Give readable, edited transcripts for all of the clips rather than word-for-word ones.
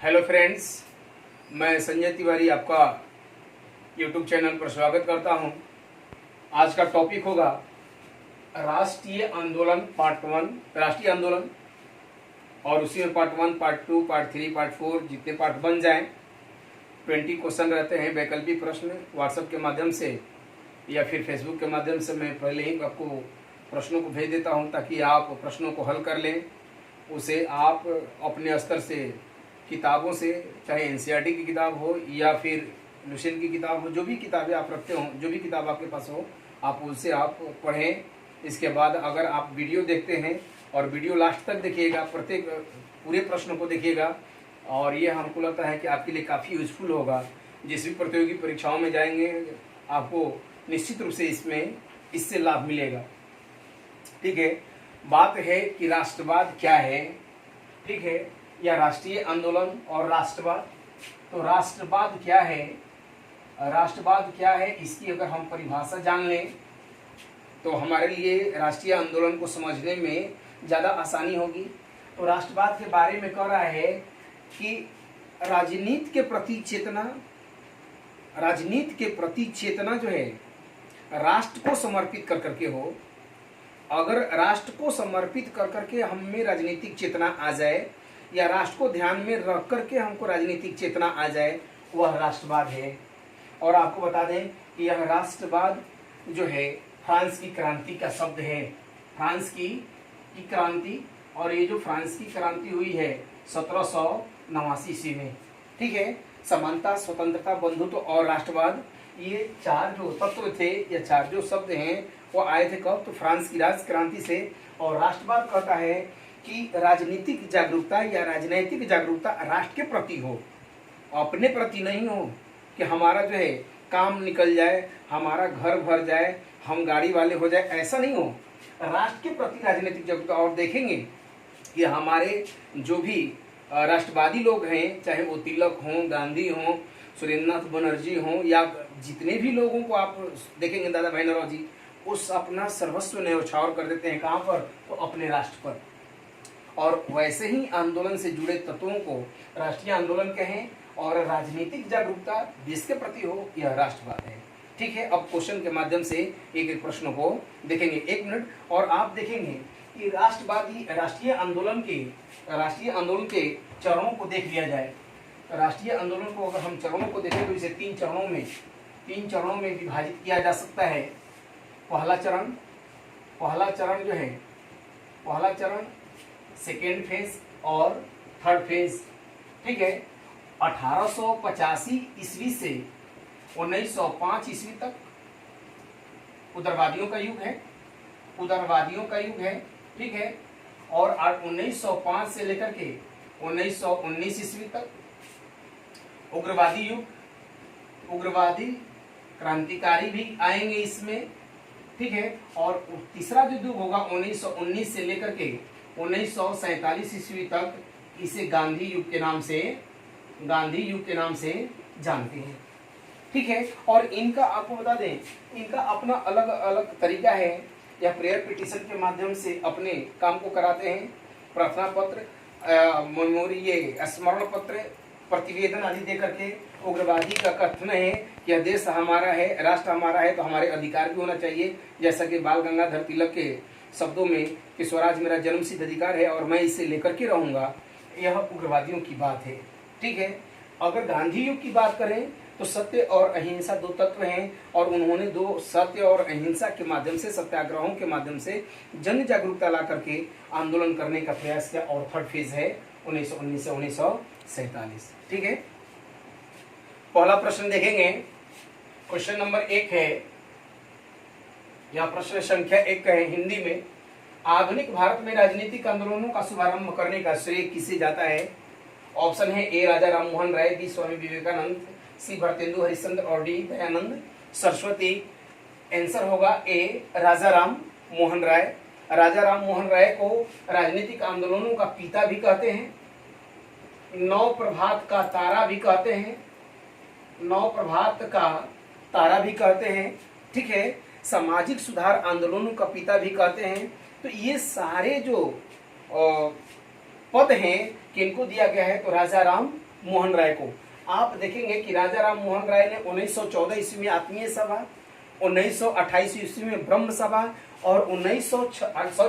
Hello friends, मैं संजय तिवारी आपका YouTube channel पर स्वागत करता हूं। आज का टॉपिक होगा राष्ट्रीय आंदोलन पार्ट 1, राष्ट्रीय आंदोलन, और उसी में पार्ट 1, पार्ट 2, पार्ट 3, पार्ट 4 जितने पार्ट बन जाएं। 20 क्वेश्चन रहते हैं, वैकल्पिक प्रश्न व्हाट्सएप के माध्यम से या फिर फेसबुक के माध्यम से मैं पहले ही आपको प्रश्नों को भेज देता हूं ताकि आप प्रश्नों को हल कर लें। उसे आप अपने स्तर से किताबों से, चाहे एनसीईआरटी की किताब हो या फिर लुसेंट की किताब हो, जो भी किताबें आप रखते हो, जो भी किताब आपके पास हो, आप उनसे आप पढ़ें। इसके बाद अगर आप वीडियो देखते हैं और वीडियो लास्ट तक देखिएगा, प्रत्येक पूरे प्रश्न को देखिएगा, और ये हमको लगता है कि आपके लिए काफ़ी यूजफुल होगा। जिस भी प्रतियोगी परीक्षाओं में जाएंगे आपको निश्चित रूप से इससे लाभ मिलेगा। ठीक है, बात है कि राष्ट्रवाद क्या है। ठीक है, या राष्ट्रीय आंदोलन और राष्ट्रवाद। तो राष्ट्रवाद क्या है, राष्ट्रवाद क्या है, इसकी अगर हम परिभाषा जान लें तो हमारे लिए राष्ट्रीय आंदोलन को समझने में ज़्यादा आसानी होगी। तो राष्ट्रवाद के बारे में कह रहा है कि राजनीति के प्रति चेतना जो है राष्ट्र को समर्पित कर करके हो। अगर राष्ट्र को समर्पित कर करके हम में राजनीतिक चेतना आ जाए, या राष्ट्र को ध्यान में रख करके हमको राजनीतिक चेतना आ जाए, वह राष्ट्रवाद है। और आपको बता दें कि यह राष्ट्रवाद जो है फ्रांस की क्रांति का शब्द है। फ्रांस की क्रांति, और ये जो फ्रांस की क्रांति हुई है 1789 ईस्वी में। ठीक है, समानता, स्वतंत्रता, बंधुत्व और राष्ट्रवाद, ये चार जो तत्व थे या चार जो शब्द हैं वो आए थे कब? तो फ्रांस की राष्ट्र क्रांति से। और राष्ट्रवाद कहता है कि राजनीतिक जागरूकता या राजनैतिक जागरूकता राष्ट्र के प्रति हो, अपने प्रति नहीं हो कि हमारा जो है काम निकल जाए, हमारा घर भर जाए, हम गाड़ी वाले हो जाए, ऐसा नहीं हो। राष्ट्र के प्रति राजनीतिक जागरूकता। और देखेंगे कि हमारे जो भी राष्ट्रवादी लोग हैं, चाहे वो तिलक हों, गांधी हों, सुरेंद्रनाथ बनर्जी हों, या जितने भी लोगों को आप देखेंगे, दादा भाई नौरोजी, उस अपना सर्वस्व न्यौछावर कर देते हैं। कहाँ पर? तो अपने राष्ट्र पर। और वैसे ही आंदोलन से जुड़े तत्वों को राष्ट्रीय आंदोलन कहें, और राजनीतिक जागरूकता देश के प्रति हो, यह राष्ट्रवाद है। ठीक है, अब क्वेश्चन के माध्यम से एक एक प्रश्न को देखेंगे। 1 मिनट, और आप देखेंगे कि राष्ट्रीय आंदोलन के चरणों को देख लिया जाए। राष्ट्रीय आंदोलन को अगर हम चरणों को देखें तो इसे 3 चरणों में विभाजित किया जा सकता है। पहला चरण जो है, पहला चरण, सेकेंड फेज और थर्ड फेज। ठीक है, 1885 ईस्वी से 1905 ईस्वी तक उदारवादियों का युग है। ठीक है, और 1905 से लेकर के 1919 ईस्वी तक उग्रवादी युग, उग्रवादी क्रांतिकारी भी आएंगे इसमें। ठीक है, और तीसरा जो युग होगा 1919 से लेकर के 1947 ईस्वी तक, इसे गांधी युग के नाम से जानते हैं। ठीक है, और इनका आपको बता दें, इनका अपना अलग अलग तरीका है। या प्रेयर पिटीशन के माध्यम से अपने काम को कराते हैं, प्रार्थना पत्र, मेमोरी, ये स्मरण पत्र, प्रतिवेदन आदि दे करके। उग्रवादी का कथन है कि यह देश हमारा है, राष्ट्र हमारा है, तो हमारे अधिकार भी होना चाहिए। जैसा कि बाल गंगाधर तिलक के शब्दों में कि स्वराज मेरा जन्मसिद्ध अधिकार है और मैं इसे लेकर के रहूंगा, यह उग्रवादियों की बात है। ठीक है, अगर गांधी युग की बात करें तो सत्य और अहिंसा 2 तत्व हैं, और उन्होंने 2 सत्य और अहिंसा के माध्यम से, सत्याग्रहों के माध्यम से जन जागरूकता ला करके आंदोलन करने का प्रयास किया। और थर्ड फेज है 1919 से 1947। ठीक है, पहला प्रश्न देखेंगे। क्वेश्चन नंबर 1 है, या प्रश्न संख्या 1 है हिंदी में। आधुनिक भारत में राजनीतिक आंदोलनों का शुभारंभ करने का श्रेय किसे जाता है? ऑप्शन है ए राजा राम मोहन राय, बी स्वामी विवेकानंद, सी भारतेंदु हरिश्चंद्र और डी दयानंद सरस्वती। आंसर होगा ए राजा राम मोहन राय। राजा राम मोहन राय को राजनीतिक आंदोलनों का पिता भी कहते हैं, नव प्रभात का तारा भी कहते हैं, ठीक है, सामाजिक सुधार आंदोलनों का पिता भी कहते हैं। तो ये सारे जो पद हैं किनको दिया गया है? तो राजा राम मोहन राय को। आप देखेंगे कि राजा राम मोहन राय ने 1914 ईस्वी में आत्मीय सभा, 1928 ईस्वी में ब्रह्म सभा और 1900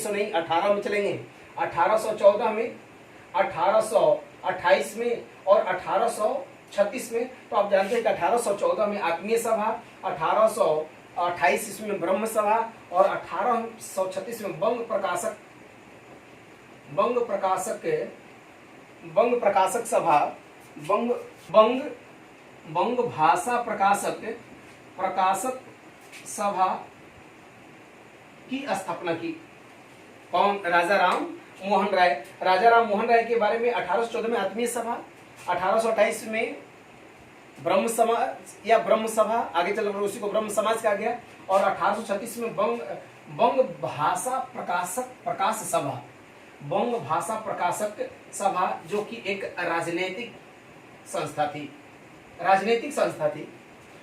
नहीं 18 में चलेंगे, 1814 में, 1828 में और 1836 में। तो आप जानते हैं कि 1814 में आत्मीय सभा, 1828 ईस्वी में ब्रह्म सभा और 1836 में बंग प्रकाशक सभा, बंग भाषा प्रकाशक सभा की स्थापना की। कौन? राजा राम मोहन राय। राजा राम मोहन राय के बारे में 1814 में आत्मीय सभा, 1828 में ब्रह्म समाज या ब्रह्म सभा, आगे चलकर उसी को ब्रह्म समाज कहा गया, और 1836 में बंग भाषा प्रकाश सभा, बंग भाषा प्रकाशक सभा, जो कि एक राजनीतिक संस्था थी।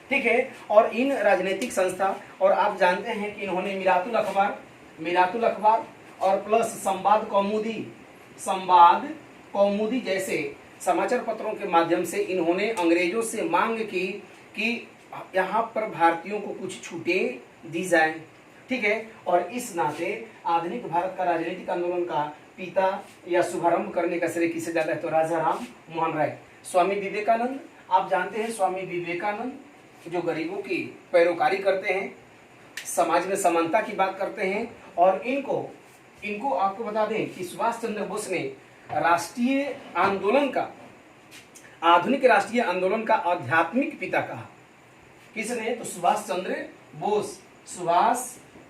ठीक है। और इन राजनीतिक संस्था, और आप जानते हैं कि इन्होंने मिरातुल अखबार और प्लस संवाद कौमुदी जैसे समाचार पत्रों के माध्यम से इन्होंने अंग्रेजों से मांग की कि यहाँ पर भारतीयों को कुछ छूटें दी जाएं। ठीक है। और इस नाते आधुनिक भारत का राजनीतिक आंदोलन का पिता या शुभारंभ करने का श्रेय किसे जाता है? तो राजा राम मोहन राय। स्वामी विवेकानंद, आप जानते हैं स्वामी विवेकानंद जो गरीबों की पैरोकारी करते हैं, समाज में समानता की बात करते हैं, और इनको आपको बता दें कि सुभाष चंद्र बोस ने आधुनिक राष्ट्रीय आंदोलन का आध्यात्मिक पिता कहा। किसने? तो सुभाष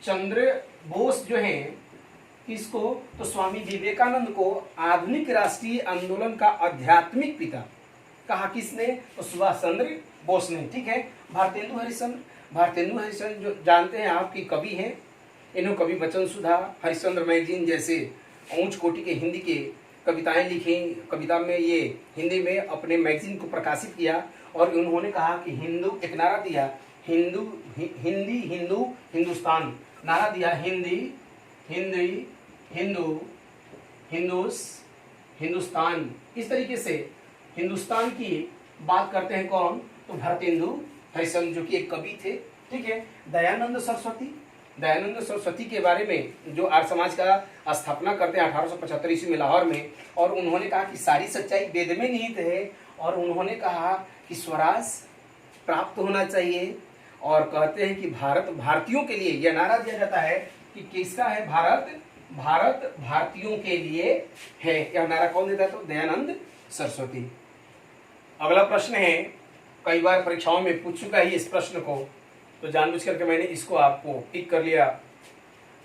चंद्र बोस जो हैं, किसको? तो स्वामी विवेकानंद को आधुनिक राष्ट्रीय आंदोलन का आध्यात्मिक पिता कहा। किसने? तो सुभाष चंद्र बोस ने। ठीक है। भारतेंदु हरिश्चंद्र जो जानते हैं आपकी कवि हैं, इन्होंने कवि वचन सुधा, हरिश्चंद्र मैगजीन जैसे ऊंच कोटि के हिंदी के कविताएं लिखी। कविता में ये हिंदी में अपने मैगजीन को प्रकाशित किया, और उन्होंने कहा कि एक नारा दिया, हिंदुस्तान, नारा दिया हिंदुस्तान। इस तरीके से हिंदुस्तान की बात करते हैं कौन? तो भारतेंदु हरिश्चंद्र जो कि एक कवि थे। ठीक है। दयानंद सरस्वती के बारे में जो आर्य समाज का स्थापना करते हैं 1875 ईस्वी में लाहौर में, और उन्होंने कहा कि सारी सच्चाई वेद में निहित है, और उन्होंने कहा कि स्वराज प्राप्त होना चाहिए, और कहते हैं कि भारत भारतीयों के लिए, यह नारा दिया जाता है कि किसका है? भारत भारतीयों के लिए है। यह नारा कौन देता है? तो दयानंद सरस्वती। अगला प्रश्न है, कई बार परीक्षाओं में पूछ चुका है इस प्रश्न को, तो जानबूझ करके मैंने इसको आपको टिक कर लिया।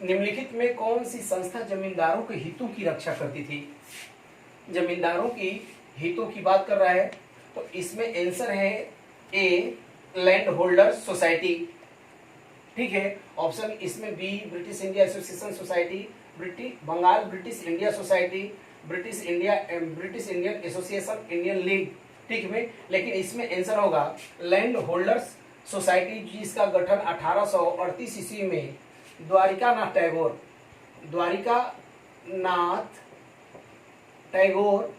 निम्नलिखित में कौन सी संस्था जमींदारों के हितों की रक्षा करती थी? जमींदारों की हितों की बात कर रहा है, तो इसमें आंसर है ए, लैंड होल्डर सोसाइटी। ठीक है। ऑप्शन इसमें B, British India association society, Bengal British India society, British Indian association, Indian league. ठीक है। लेकिन इसमें आंसर होगा लैंड होल्डर्स सोसाइटी, जिसका गठन 1838 ईस्वी में द्वारिकानाथ टैगोर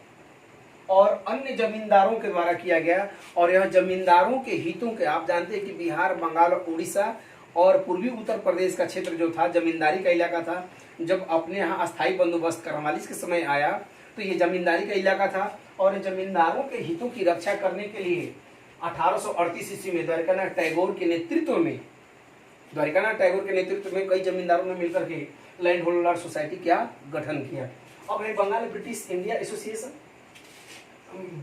और अन्य जमींदारों के द्वारा किया गया। और यह जमींदारों के हितों के, आप जानते हैं कि बिहार, बंगाल और उड़ीसा और पूर्वी उत्तर प्रदेश का क्षेत्र जो था जमींदारी का इलाका था। जब अपने यहाँ अस्थायी बंदोबस्त 44 के समय आया तो ये जमींदारी का इलाका था, और जमींदारों के हितों की रक्षा करने के लिए 1838 ईस्वी में द्वारिकानाथ टैगोर के नेतृत्व में कई जमींदारों ने मिलकर के लैंड होल्डर सोसाइटी का गठन किया। अब है Bengal British India association,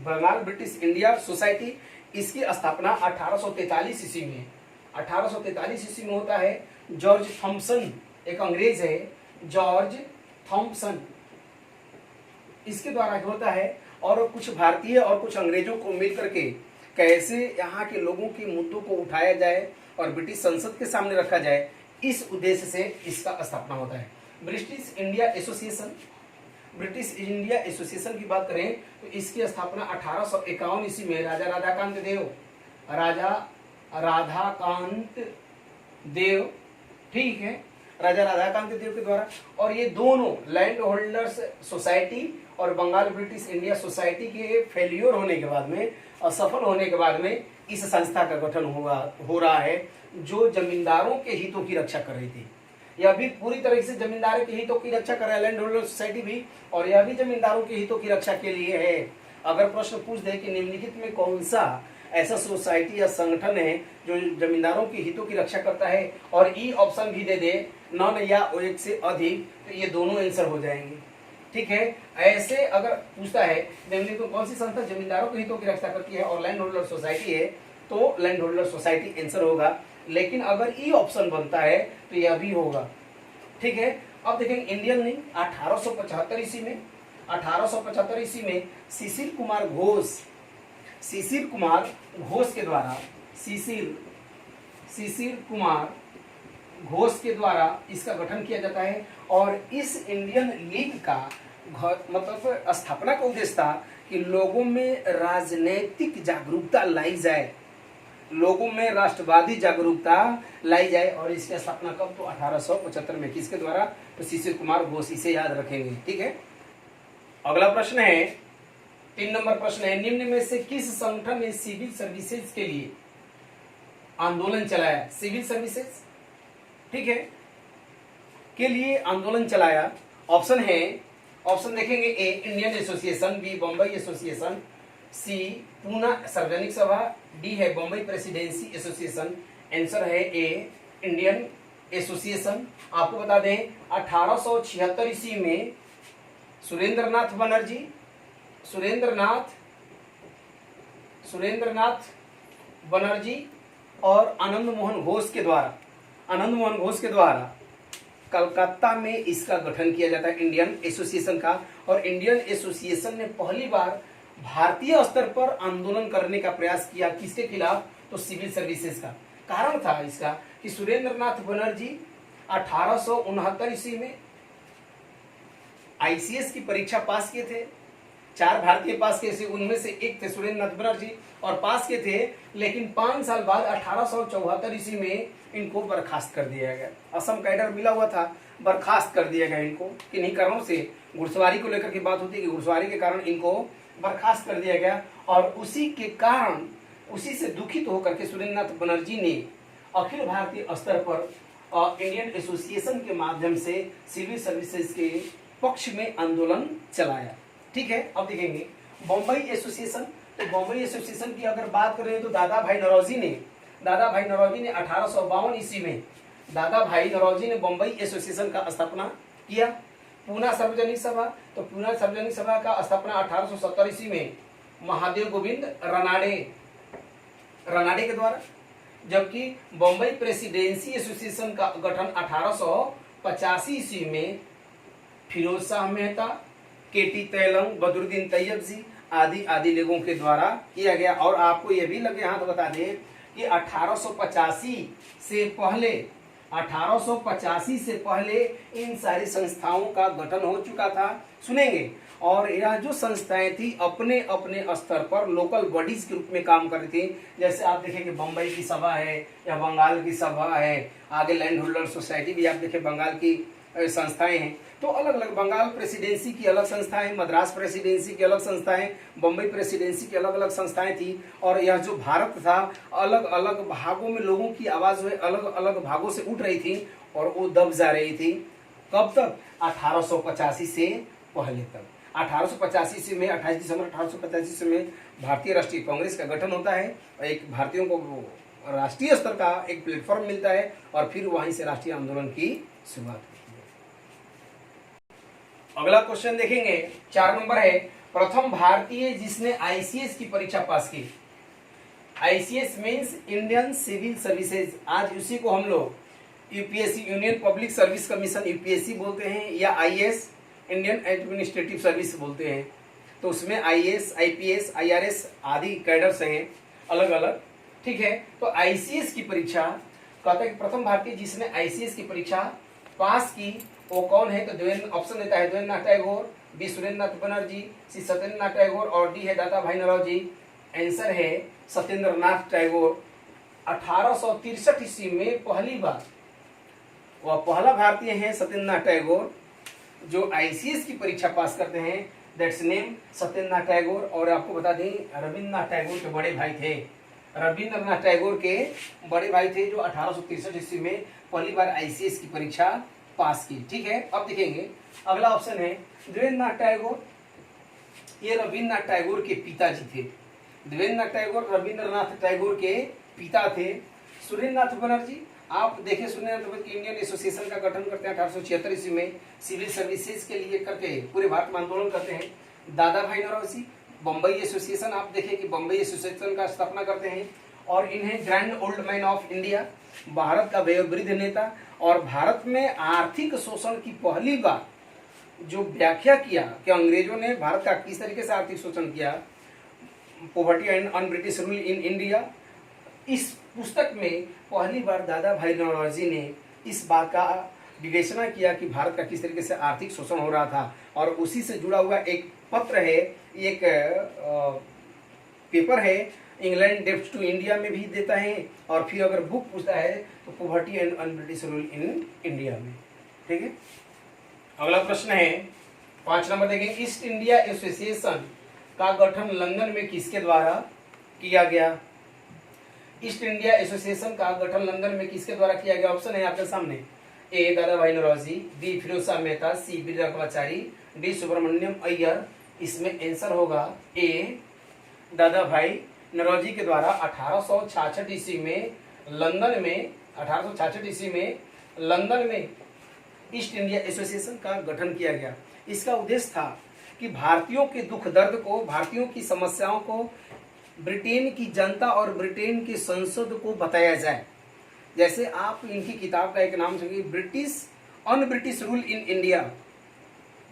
Bengal British India society. इसकी स्थापना 1843 ईस्वी में होता है। जॉर्ज थॉम्पसन, एक अंग्रेज है, जॉर्ज थॉम्पसन, इसके द्वारा होता है। और कुछ भारतीय और कुछ अंग्रेजों को मिलकर के कैसे यहाँ के लोगों के मुद्दों को उठाया जाए और ब्रिटिश संसद के सामने रखा जाए, इस उद्देश्य से इसका स्थापना होता है। ब्रिटिश इंडिया एसोसिएशन की बात करें तो इसकी स्थापना 1851 ईस्वी में राजा राधाकांत देव, राजा राधाकांत देव के द्वारा। और ये दोनों लैंड होल्डर्स सोसाइटी और बंगाल ब्रिटिश इंडिया सोसाइटी के फेल्योर होने के बाद में, असफल होने के बाद में इस संस्था का गठन हो रहा है, जो जमींदारों के हितों की रक्षा कर रही थी। यह भी पूरी तरह से जमींदारों के हितों की रक्षा कर रहा है, लैंड होल्डर सोसाइटी भी, और यह भी जमींदारों के हितों की रक्षा के लिए है। अगर प्रश्न पूछ दे कि निम्नलिखित में कौन सा ऐसा सोसाइटी या संगठन है जो जमींदारों के हितों की रक्षा करता है, और ई ऑप्शन भी दे दे, नॉन या एक से अधिक, तो ये दोनों आंसर हो जाएंगे। ठीक है, ऐसे अगर पूछता है निम्नलिखित में कौन सी संस्था जमींदारों के हितों की रक्षा करती है और लैंड होल्डर सोसाइटी है, तो लैंड होल्डर सोसाइटी आंसर होगा। लेकिन अगर ई ऑप्शन बनता है तो यह भी होगा। ठीक है, अब देखेंगे इंडियन नहीं, 1875 ईस्वी में, 1875 ईस्वी में शिशिर कुमार घोष के द्वारा, शिशिर कुमार घोष के द्वारा इसका गठन किया जाता है। और इस इंडियन लीग का मतलब स्थापना का उद्देश्य था कि लोगों में राजनीतिक जागरूकता लाई जाए, लोगों में राष्ट्रवादी जागरूकता लाई जाए। और इसकी स्थापना कब, तो 1875 में, किसके द्वारा, तो शिशिर कुमार घोष। इसे याद रखेंगे। ठीक है, अगला प्रश्न है, 3 नंबर प्रश्न है, निम्न में से किस संगठन ने सिविल सर्विसेज के लिए आंदोलन चलाया? सिविल सर्विसेज, ठीक है, के लिए आंदोलन चलाया। ऑप्शन है, ऑप्शन देखेंगे, A Indian association, B Bombay association, C Poona Sarvajanik Sabha, D है बम्बई प्रेसिडेंसी एसोसिएशन। आंसर है ए इंडियन एसोसिएशन। आपको बता दें 1876 ईस्वी में सुरेंद्रनाथ बनर्जी और आनंद मोहन घोष के द्वारा कलकत्ता में इसका गठन किया जाता है, इंडियन एसोसिएशन का। और इंडियन एसोसिएशन ने पहली बार भारतीय स्तर पर आंदोलन करने का प्रयास किया, किसके खिलाफ, तो सिविल सर्विसेज का। कारण था इसका कि सुरेंद्रनाथ बनर्जी 1869 ईस्वी में आईसीएस की परीक्षा पास किए थे, 4 भारतीय पास किए थे, उनमें से एक थे सुरेंद्रनाथ बनर्जी और पास किए थे। लेकिन 5 साल बाद 1874 ईस्वी में इनको बर्खास्त कर दिया गया। असम कैडर मिला हुआ था, बर्खास्त कर दिया गया इनको। किन्हीं कारणों से, घुड़सवारी को लेकर की बात होती है कि घुड़सवारी के कारण इनको बर्खास्त कर दिया गया। और उसी के कारण, उसी से दुखित होकर के सुरेंद्रनाथ बनर्जी ने अखिल भारतीय स्तर पर इंडियन एसोसिएशन के माध्यम से सिविल सर्विसेज के पक्ष में आंदोलन चलाया। ठीक है, अब देखेंगे बम्बई एसोसिएशन। तो बम्बई एसोसिएशन की अगर बात करें तो दादा भाई नौरोजी ने 1852 ईस्वी में दादा भाई नौरोजी ने बम्बई एसोसिएशन का स्थापना किया। पूना सार्वजनिक सभा, तो पूना सार्वजनिक सभा का स्थापना 1870 ईस्वी में महादेव गोविंद रनाडे के द्वारा। जबकि बम्बई प्रेसिडेंसी एसोसिएशन का गठन 1885 ईस्वी में फिरोज शाह मेहता, केटी तैलंग, बदरुद्दीन तैयब जी आदि लोगों के द्वारा किया गया। और आपको यह भी लगे हाथ बता दें कि 1885 से पहले इन सारी संस्थाओं का गठन हो चुका था। सुनेंगे, और यह जो संस्थाएं थी अपने अपने स्तर पर लोकल बॉडीज के रूप में काम कर रही थी। जैसे आप देखेंगे बम्बई की सभा है या बंगाल की सभा है, आगे लैंड होल्डर सोसाइटी भी आप देखें बंगाल की संस्थाएं हैं। तो अलग अलग, बंगाल प्रेसिडेंसी की अलग संस्थाएं, मद्रास प्रेसिडेंसी की अलग संस्थाएं, बम्बई प्रेसिडेंसी की अलग अलग संस्थाएं थी। और यह जो भारत था अलग अलग भागों में लोगों की आवाज हुए अलग अलग भागों से उठ रही थी और वो दब जा रही थी। कब तक? 1885 से पहले तक। 1885 में 28 दिसंबर 1885 में भारतीय राष्ट्रीय कांग्रेस का गठन होता है। एक भारतीयों को राष्ट्रीय स्तर का एक प्लेटफॉर्म मिलता है और फिर वहीं से राष्ट्रीय आंदोलन की शुरुआत होती है। अगला क्वेश्चन देखेंगे, 4 नंबर है, प्रथम भारतीय जिसने आईसीएस की परीक्षा पास की। ICS means Indian civil services. आज उसी को हम लोग UPSC, union public service commission, UPSC बोलते हैं, या आईएएस, इंडियन एडमिनिस्ट्रेटिव सर्विस बोलते हैं। तो उसमें आईएएस, आईपीएस, आईआरएस आदि कैडर्स हैं अलग अलग। ठीक है, तो आईसीएस की परीक्षा कहता है कि प्रथम भारतीय जिसने आईसीएस की परीक्षा पास की वो कौन है? तो ऑप्शन देता है देवेंद्रनाथ टैगोर, बी सुरेंद्रनाथ बनर्जी, सी सत्येंद्रनाथ टैगोर और डी है दादा भाई नौरोजी। आंसर है सत्येंद्रनाथ टैगोर। 1863 ईस्वी में पहली बार वह पहला भारतीय है सत्येंद्रनाथ टैगोर जो आईसीएस की परीक्षा पास करते हैं। That's name Satyendranath Tagore. और आपको बता दें रविंद्रनाथ टैगोर के बड़े भाई थे, रविंद्रनाथ टैगोर के बड़े भाई थे जो 1863 ईस्वी में पहली बार आईसीएस की परीक्षा पास की। ठीक है, अब देखेंगे अगला ऑप्शन है देवेंद्रनाथ टैगोर। ये रविंद्रनाथ टैगोर के पिताजी थे। देवेंद्रनाथ टैगोर रविंद्रनाथ टैगोर के पिता थे। सुरेंद्रनाथ बनर्जी, आप देखें सुरेंद्रनाथ बनर्जी इंडियन एसोसिएशन का गठन करते हैं 1876 ईस्वी में, सिविल सर्विसेज के लिए करके पूरे भारत में आंदोलन करते हैं। दादा भाई नौरोजी बम्बई एसोसिएशन, आप देखें कि बम्बई एसोसिएशन का स्थापना करते हैं। और इन्हें grand old man of India, Bharat का वयोवृद्ध नेता, और भारत में आर्थिक शोषण की पहली बार जो व्याख्या किया कि अंग्रेजों ने भारत का किस तरीके से आर्थिक शोषण किया, poverty and un British rule in India, इस पुस्तक में पहली बार दादा भाई नौरोजी ने इस बात का विवेचना किया कि भारत का किस तरीके से आर्थिक शोषण हो रहा था। और उसी से जुड़ा हुआ एक पत्र है, एक पेपर है, इंग्लैंड डेप्ट टू इंडिया में भी देता है। और फिर अगर बुक पूछता है तो poverty and un British rule in India में। ठीक है, अगला प्रश्न है 5 नंबर देखें, ईस्ट इंडिया एसोसिएशन का गठन लंदन में किसके द्वारा किया गया? ईस्ट इंडिया एसोसिएशन का गठन लंदन में किसके द्वारा किया गया? ऑप्शन है आपके सामने, A Dadabhai Naoroji, B Pherozeshah Mehta, C B Raghavachari, D Subramania Iyer. इसमें आंसर होगा ए दादा भाई नौरोजी के द्वारा 1866 ईस्वी में लंदन में 1866 ईस्वी में लंदन में ईस्ट इंडिया एसोसिएशन का गठन किया गया। इसका उद्देश्य था कि भारतीयों के दुख दर्द को, भारतीयों की समस्याओं को ब्रिटेन की जनता और ब्रिटेन की संसद को बताया जाए। जैसे आप इनकी किताब का एक नाम सुनिए, British un British rule in India,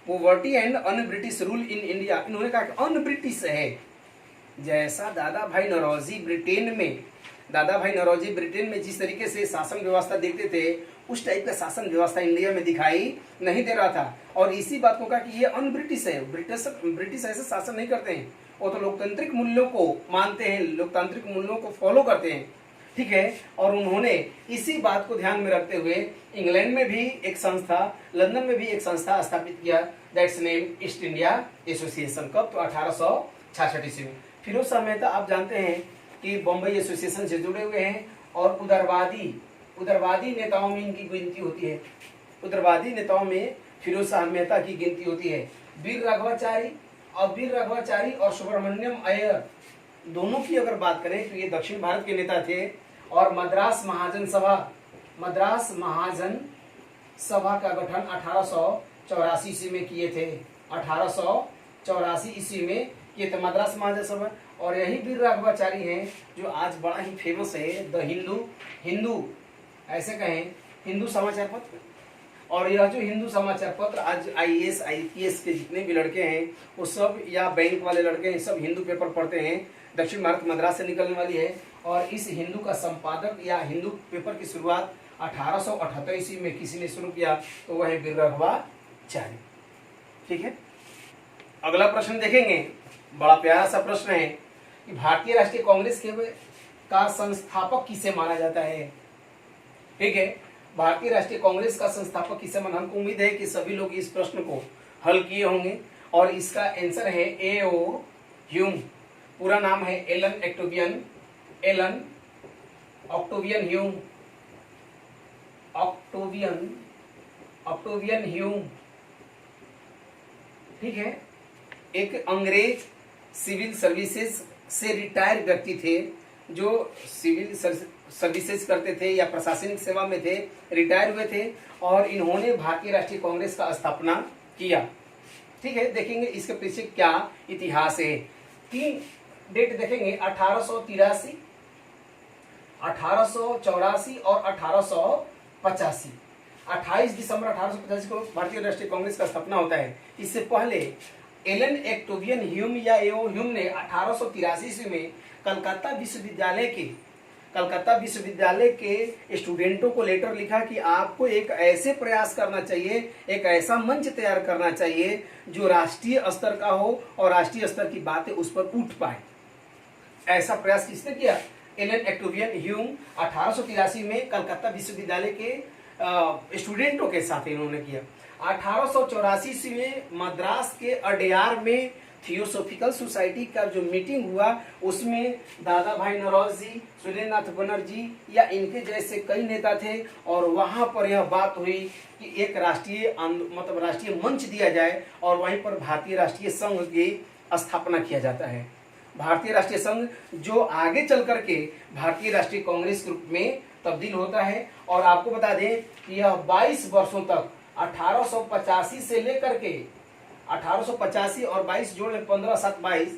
poverty and un British rule in India. इन्होंने कहा कि अन ब्रिटिश है। जैसा दादा भाई नौरोजी ब्रिटेन में जिस तरीके से शासन व्यवस्था देखते थे, उस टाइप का शासन व्यवस्था इंडिया में दिखाई नहीं दे रहा था। और इसी बात को कहा कि ये अन ब्रिटिश है, ब्रिटिश ऐसे शासन नहीं करते हैं, वो तो लोकतांत्रिक मूल्यों को मानते हैं, लोकतांत्रिक मूल्यों को फॉलो करते हैं। ठीक है, और उन्होंने इसी बात को ध्यान में रखते हुए इंग्लैंड में भी एक संस्था, लंदन में भी एक संस्था स्थापित किया, that's name east India association. कब? तो 1866 ईस्वी में। फिरोज शाह मेहता आप जानते हैं कि बम्बई एसोसिएशन से जुड़े हुए हैं, और उदारवादी नेताओं में इनकी गिनती होती है। उदारवादी नेताओं में फिरोज शाह मेहता की गिनती होती है। वीर राघवाचारी और सुब्रमण्यम अय्यर दोनों की अगर बात करें तो ये दक्षिण भारत के नेता थे। और मद्रास महाजन सभा का गठन 1884 ईस्वी में किए थे। 1884 ईस्वी में किए थे मद्रास महाजन सभा। और यही वीर राघवाचारी हैं जो आज बड़ा ही फेमस है, द हिंदू ऐसे कहें, हिंदू समाचार पत्र। और यह जो हिंदू समाचार पत्र आज आईएएस आईपीएस के जितने भी लड़के हैं वो सब, या बैंक वाले लड़के हैं, सब हिंदू पेपर पढ़ते हैं। दक्षिण भारत मद्रास से निकलने वाली है। और इस हिंदू का संपादक या हिंदू पेपर की शुरुआत 1878 ईस्वी में किसी ने शुरू किया, तो वह है वीर राघवाचारी। ठीक है, अगला प्रश्न देखेंगे, बड़ा प्यारा सा प्रश्न है कि भारतीय राष्ट्रीय कांग्रेस का संस्थापक किसे माना जाता है? ठीक है, भारतीय राष्ट्रीय कांग्रेस का संस्थापक किसे माना? हमको उम्मीद है कि सभी लोग इस प्रश्न को हल किए होंगे। और इसका आंसर है ए.ओ. ह्यूम। पूरा नाम है एलन ऑक्टोवियन ह्यूम। ठीक है, एक अंग्रेज सिविल सर्विसेज से रिटायर व्यक्ति थे, जो सिविल सर्विसेज करते थे या प्रशासनिक सेवा में थे, रिटायर हुए थे। और इन्होंने भारतीय राष्ट्रीय कांग्रेस का स्थापना किया। ठीक है, देखेंगे इसके पीछे क्या इतिहास है। 3 डेट देखेंगे, 1883, 1884 और 1885। 28 दिसंबर 1885 को भारतीय राष्ट्रीय कांग्रेस का स्थापना होता है। इससे पहले एलन ऑक्टोवियन ह्यूम या ए.ओ. ह्यूम ने 1883 ईस्वी में कलकत्ता विश्वविद्यालय के स्टूडेंटों को लेटर लिखा कि आपको एक ऐसे प्रयास करना चाहिए, एक ऐसा मंच तैयार करना चाहिए जो राष्ट्रीय स्तर का हो और राष्ट्रीय स्तर की बातें उस पर उठ पाए। ऐसा प्रयास किसने किया? एलन ऑक्टोवियन ह्यूम 1883 में कलकत्ता विश्वविद्यालय के स्टूडेंटों के साथ इन्होंने किया। 1884 में मद्रास के अडयार में थियोसोफिकल सोसाइटी का जो मीटिंग हुआ उसमें दादा भाई नौरोजी, सुरेंद्रनाथ बनर्जी या इनके जैसे कई नेता थे और वहां पर यह बात हुई कि एक राष्ट्रीय मतलब राष्ट्रीय मंच दिया जाए और वहीं पर भारतीय राष्ट्रीय संघ की स्थापना किया जाता है। भारतीय राष्ट्रीय संघ जो आगे चल करके भारतीय राष्ट्रीय कांग्रेस ग्रुप में तब्दील होता है। और आपको बता दें कि यह 22 वर्षों तक 1885 से लेकर के 1885 और 22 जोड़ लें 15 7 22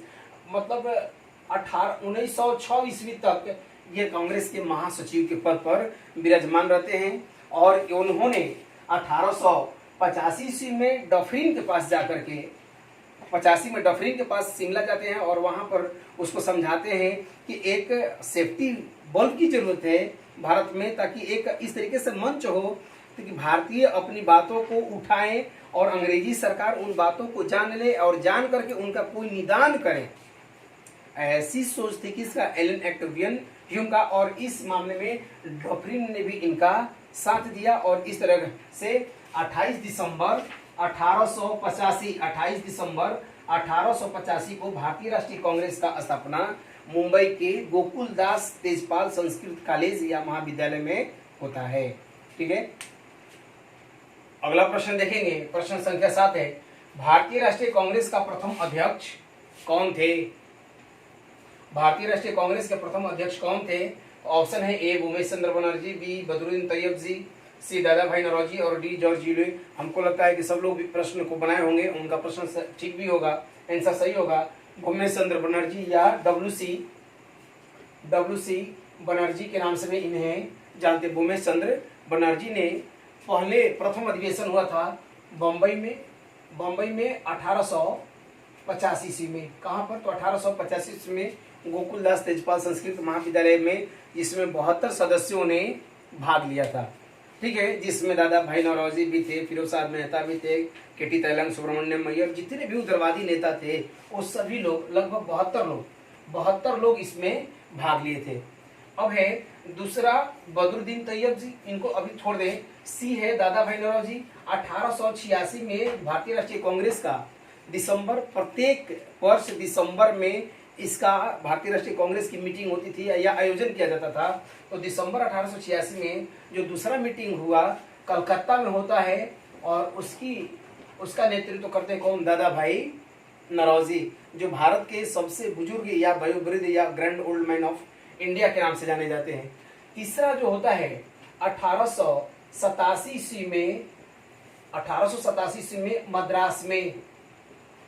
मतलब 1906 ईस्वी तक ये कांग्रेस के महासचिव के पद पर विराजमान रहते हैं। और उन्होंने 1885 ईस्वी में डफरिन के पास जाकर के 85 में डफरिन के पास शिमला जाते हैं और वहां पर उसको समझाते हैं कि एक सेफ्टी बल्ब की जरूरत है भारत में, ताकि एक इस तरीके से मंच हो कि भारतीय अपनी बातों को उठाएं और अंग्रेजी सरकार उन बातों को जान ले और जान करके उनका कोई निदान करे। ऐसी सोच थी किसका, एलन एक्टवियन ह्यूम का। और इस मामले में डफरिन ने भी इनका साथ दिया और इस तरह से 28 दिसंबर 1885 को भारतीय राष्ट्रीय कांग्रेस का स्थापना मुंबई के गोकुलदास तेजपाल संस्कृत कॉलेज या महाविद्यालय में होता है। ठीक है, अगला प्रश्न देखेंगे, प्रश्न संख्या 7 है, भारतीय राष्ट्रीय कांग्रेस का प्रथम अध्यक्ष कौन थे? भारतीय राष्ट्रीय कांग्रेस के प्रथम अध्यक्ष कौन थे? ऑप्शन है ए उमेश चंद्र बनर्जी, बी बदरुद्दीन तैयब जी, सी दादा भाई नौरोजी और डी जॉर्ज इलोई। हमको लगता है कि सब लोग प्रश्न को बनाए होंगे, उनका प्रश्न ठीक भी होगा, आंसर सही होगा। उमेश चंद्र बनर्जी या डब्ल्यू सी बनर्जी के नाम से भी इन्हें जानते। उमेश चंद्र बनर्जी ने पहले प्रथम अधिवेशन हुआ था बम्बई में 1885 ईस्वी में। कहाँ पर? तो 1885 ईस्वी में गोकुलदास तेजपाल संस्कृत महाविद्यालय में, जिसमें 72 सदस्यों ने भाग लिया था। ठीक है, जिसमें दादा भाई नौरोजी भी थे, फिरोज शाह मेहता भी थे, केटी तैलंग, सुब्रमण्यम अय्यर, जितने भी उग्रवादी नेता थे वो सभी लोग, लगभग 72 लोग इसमें भाग लिए थे। अब है दूसरा बदरुद्दीन तैयब जी, इनको अभी छोड़ दें। सी है दादा भाई नौरोजी। 1886 में भारतीय राष्ट्रीय कांग्रेस का प्रत्येक वर्ष दिसंबर में इसका भारतीय राष्ट्रीय कांग्रेस की मीटिंग होती थी या आयोजन किया जाता था। तो दिसंबर 1886 में जो दूसरा मीटिंग हुआ कलकत्ता में होता है और उसका नेतृत्व करते हैं कौन? दादा भाई नौरोजी, जो भारत के सबसे बुजुर्ग या वयोवृद्ध या grand old man of India के नाम से जाने जाते हैं। तीसरा जो होता है 1887 ईस्वी में मद्रास में,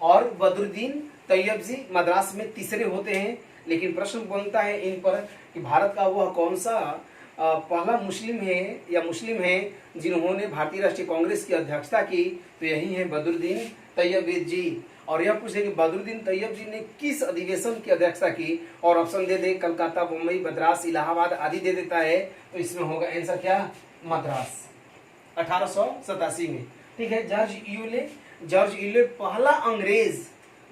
और बदरुद्दीन तैयब जी मद्रास में तीसरे होते हैं। लेकिन प्रश्न बनता है इन पर कि भारत का वह कौन सा पहला मुस्लिम है जिन्होंने भारतीय राष्ट्रीय कांग्रेस की अध्यक्षता की? तो यही है बदरुद्दीन तैयब जी। और यह पूछे कि बदरुद्दीन तैयब जी ने किस अधिवेशन की अध्यक्षता की? और ऑप्शन दे दे, कलकत्ता, मुंबई, मद्रास, इलाहाबाद आदि दे देता है। तो इसमें होगा आंसर क्या? मद्रास, 1887 में। ठीक है, जॉर्ज इलोई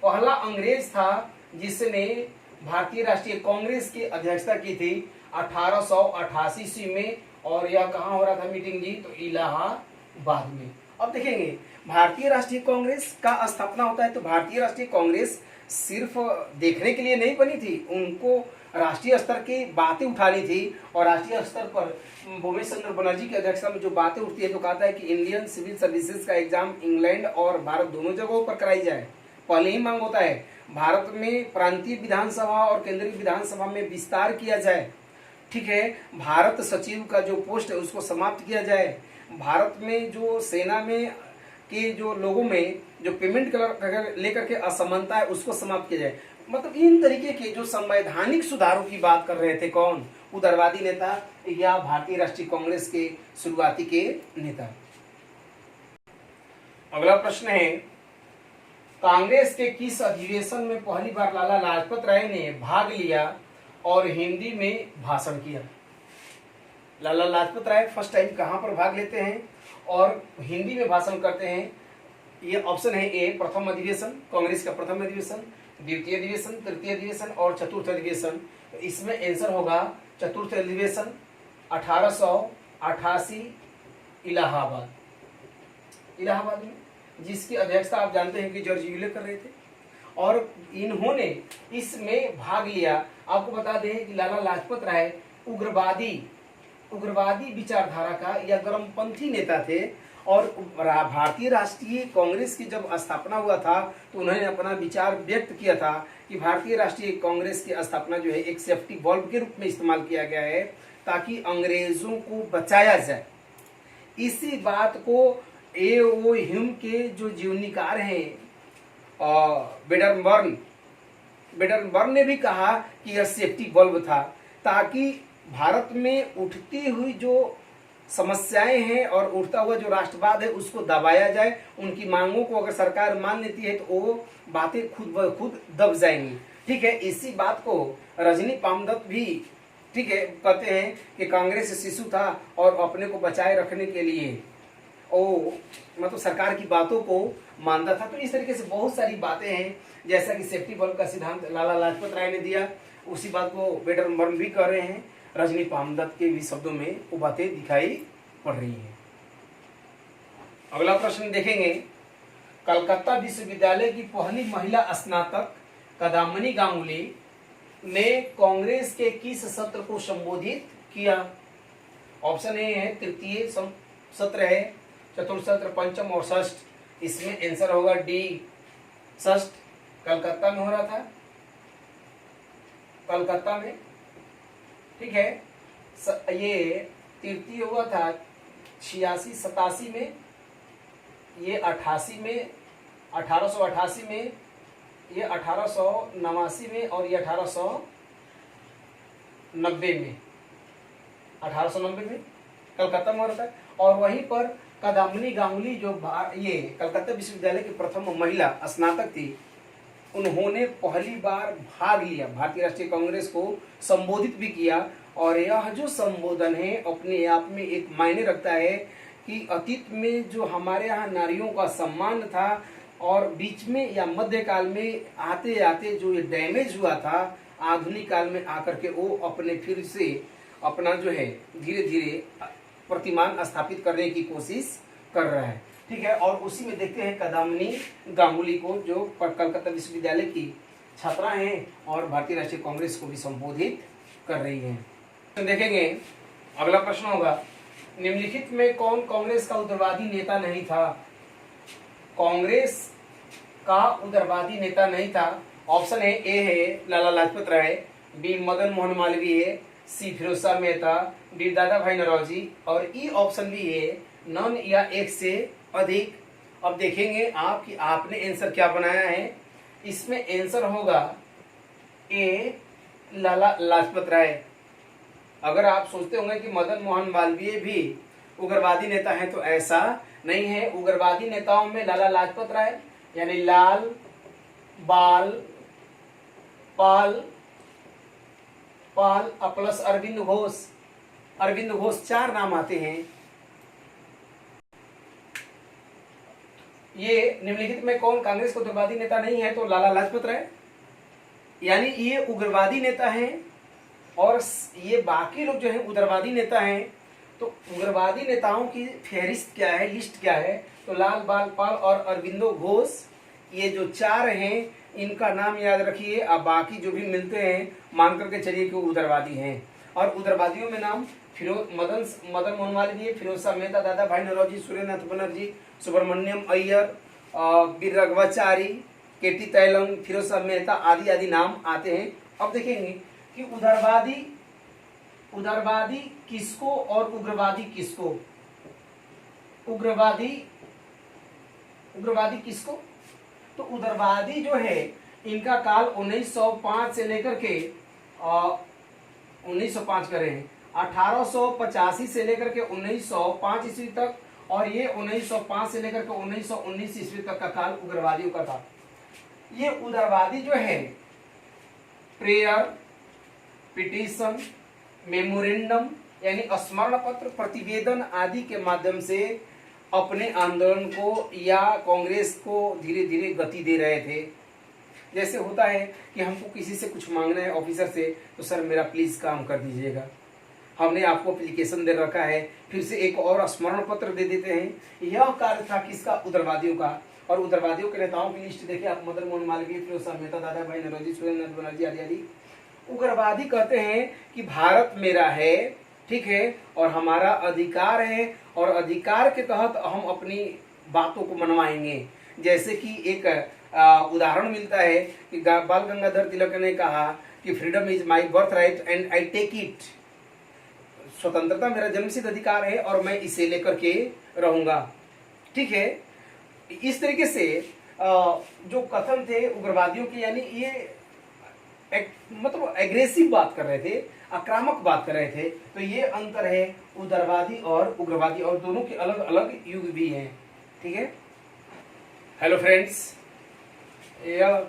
पहला अंग्रेज था जिसने भारतीय राष्ट्रीय कांग्रेस की अध्यक्षता की थी 1888 ईस्वी में। और यह कहाँ हो रहा था मीटिंग जी? तो इलाहाबाद में। अब देखेंगे भारतीय राष्ट्रीय कांग्रेस का स्थापना होता है तो भारतीय राष्ट्रीय कांग्रेस सिर्फ देखने के लिए नहीं बनी थी, उनको राष्ट्रीय स्तर की बातें उठानी थी। और राष्ट्रीय स्तर पर उमेश चंद्र बनर्जी की अध्यक्षता में जो बातें उठती है तो कहता है कि इंडियन सिविल सर्विसेज का एग्जाम इंग्लैंड और भारत दोनों जगहों पर कराई जाए। पहले ही मांग होता है भारत में प्रांतीय विधानसभा और केंद्रीय विधानसभा में विस्तार किया जाए। ठीक है, भारत सचिव का जो पोस्ट है उसको समाप्त किया जाए। भारत में जो सेना में के जो लोगों में जो पेमेंट लेकर के असमानता है उसको समाप्त किया जाए। मतलब इन तरीके के जो संवैधानिक सुधारों की बात कर रहे थे कौन? उदारवादी नेता या भारतीय राष्ट्रीय कांग्रेस के शुरुआती के नेता। अगला प्रश्न है, कांग्रेस के किस अधिवेशन में पहली बार लाला लाजपत राय ने भाग लिया और हिंदी में भाषण किया? लाला लाजपत राय फर्स्ट टाइम कहां पर भाग लेते हैं और हिंदी में भाषण करते हैं? ये ऑप्शन है ए प्रथम अधिवेशन, कांग्रेस का प्रथम अधिवेशन, द्वितीय अधिवेशन, तृतीय अधिवेशन और चतुर्थ अधिवेशन। तो इसमें आंसर होगा चतुर्थ अधिवेशन 1888 इलाहाबाद। इलाहाबाद में, जिसकी अध्यक्षता आप जानते हैं कि जॉर्ज यूले कर रहे थे, और इन्होंने इसमें भाग लिया। आपको बता दें कि लाला लाजपत राय उग्रवादी विचारधारा का या गर्मपंथी नेता थे, और भारतीय राष्ट्रीय कांग्रेस की जब स्थापना हुआ था तो उन्होंने अपना विचार व्यक्त किया था कि भारतीय राष्ट्रीय कांग्रेस की स्थापना जो है एक सेफ्टी वॉल्व के रूप में इस्तेमाल किया गया है ताकि अंग्रेजों को बचाया जाए। इसी बात को A.O. ह्यूम के जो जीवनीकार हैं बेडरबर्न ने भी कहा कि यह सेफ्टी वॉल्व था ताकि भारत में उठती हुई जो समस्याएं हैं और उठता हुआ जो राष्ट्रवाद है उसको दबाया जाए। उनकी मांगों को अगर सरकार मान लेती है तो वो बातें खुद ब खुद दब जाएंगी। ठीक है, इसी बात को रजनी पामदत्त भी ठीक है कहते हैं कि कांग्रेस शिशु था और अपने को बचाए रखने के लिए ओ मतलब सरकार की बातों को मानता था। तो इस तरीके से बहुत सारी बातें हैं, जैसा कि सेफ्टी वॉल्व का सिद्धांत लाला लाजपत राय ने दिया, उसी बात को बेडरबर्न भी कह रहे हैं, रजनी पामदत्त के भी शब्दों में वो बातें दिखाई पड़ रही हैं। अगला प्रश्न देखेंगे, कलकत्ता विश्वविद्यालय की पहली महिला स्नातक कदामनी गांगुली ने कांग्रेस के किस सत्र को संबोधित किया? ऑप्शन ए है तृतीय सत्र है, चतुर्थ सत्र, पंचम और षष्ठ। इसमें आंसर होगा डी षष्ठ। कलकत्ता में हो रहा था, कलकत्ता में। ठीक है, ये तृतीय हुआ था 86-87 में, ये 88 में, 1888 में, ये 1889 में और ये 1890 में, 1890 में कलकत्ता में हो रहा था। और वहीं पर कदामनी गांगुली जो ये कलकत्ता विश्वविद्यालय की प्रथम महिला स्नातक थी, उन्होंने पहली बार भाग लिया, भारतीय राष्ट्रीय कांग्रेस को संबोधित भी किया। और यह जो संबोधन है अपने आप में एक मायने रखता है कि अतीत में जो हमारे यहाँ नारियों का सम्मान था और बीच में या मध्यकाल में आते आते जो ये डैमेज हुआ था, आधुनिक काल में आकर के वो अपने फिर से अपना जो है धीरे धीरे प्रतिमान स्थापित करने की कोशिश कर रहा है। ठीक है, और उसी में देखते हैं कदामनी गांगुली को जो कलकत्ता विश्वविद्यालय की छात्रा हैं और भारतीय राष्ट्रीय कांग्रेस को भी संबोधित कर रही हैं। तो देखेंगे अगला प्रश्न होगा, निम्नलिखित में कौन कांग्रेस का उग्रवादी नेता नहीं था? कांग्रेस का उग्रवादी नेता नहीं था। ऑप्शन ए है लाला लाजपत राय, बी मदन मोहन मालवीय, सी फिरोज शाह मेहता, डी दादा भाई नौरोजी और ई ऑप्शन भी है नन या एक से अधिक। अब देखेंगे आप कि आपने आंसर क्या बनाया है। इसमें आंसर होगा ए लाला लाजपत राय। अगर आप सोचते होंगे कि मदन मोहन मालवीय भी उग्रवादी नेता है तो ऐसा नहीं है। उग्रवादी नेताओं में लाला लाजपत राय यानी लाल बाल पाल पाल प्लस अरविंद घोष चार नाम आते हैं। ये निम्नलिखित में कौन कांग्रेस का उग्रवादी नेता नहीं है? तो लाला लाजपत राय, यानी ये उग्रवादी नेता हैं और ये बाकी लोग जो हैं उग्रवादी नेता हैं। तो उग्रवादी नेताओं की फहरिस्त क्या है, लिस्ट क्या है? तो लाल बाल पाल और अरविंदो घोष, ये जो चार हैं इनका नाम याद रखिए। अब बाकी जो भी मिलते हैं मान करके चलिए कि उग्रवादी हैं। और उग्रवादियों में नाम मदन मोहन मालवीय, फिरोज शाह मेहता, दादा भाई नौरोजी, सूर्यनाथ बनर्जी, सुब्रमण्यम अय्यर, वीर रघवाचारी, केटी तैलंग, फिरोज शाह मेहता आदि आदि नाम आते हैं। अब देखेंगे कि उदारवादी किसको और उग्रवादी किसको? उग्रवादी किसको? तो उदारवादी जो है इनका काल 1905 से लेकर के 1905 करें 1885 से लेकर के 1905 ईस्वी तक, और ये 1905 से लेकर के 1919 ईस्वी तक का काल उग्रवादियों का था। ये उदारवादी जो है प्रेयर, पिटीशन, मेमोरेंडम यानी स्मरण पत्र, प्रतिवेदन आदि के माध्यम से अपने आंदोलन को या कांग्रेस को धीरे धीरे गति दे रहे थे। जैसे होता है कि हमको किसी से कुछ मांगना है ऑफिसर से, तो सर मेरा प्लीज काम कर दीजिएगा। हमने आपको एप्लीकेशन दे रखा है, फिर से एक और स्मरण पत्र दे देते हैं। यह कार्य था किसका? उग्रवादियों का। और उग्रवादियों के नेताओं की लिस्ट देखिए आप, मदन मोहन मालवीय, फिरोज शाह मेहता, दादा भाई नौरोजी, सुरेंद्र बनर्जी आदि आदि। उग्रवादी कहते हैं कि भारत मेरा है, ठीक है, और हमारा अधिकार है, और अधिकार के तहत हम अपनी बातों को मनवाएंगे। जैसे कि एक उदाहरण मिलता है कि बाल गंगाधर तिलक ने कहा कि freedom is my birth right and I take it. स्वतंत्रता मेरा जन्मसिद्ध अधिकार है और मैं इसे लेकर के रहूंगा, ठीक है। इस तरीके से जो कथन थे उग्रवादियों के, यानी ये मतलब एग्रेसिव बात कर रहे थे, आक्रामक बात कर रहे थे। तो ये अंतर है उदारवादी और उग्रवादी, और दोनों के अलग अलग युग भी हैं, ठीक है। हेलो फ्रेंड्स, यह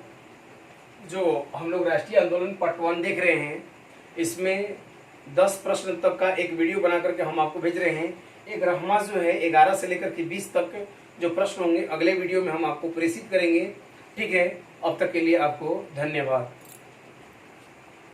जो हम लोग राष्ट्रीय आंदोलन पार्ट 1 देख रहे हैं, इसमें 10 प्रश्न तक का एक वीडियो बना करके हम आपको भेज रहे हैं। एक रहमा जो है 11 से लेकर के 20 तक जो प्रश्न होंगे अगले वीडियो में हम आपको प्रेषित करेंगे, ठीक है। अब तक के लिए आपको धन्यवाद।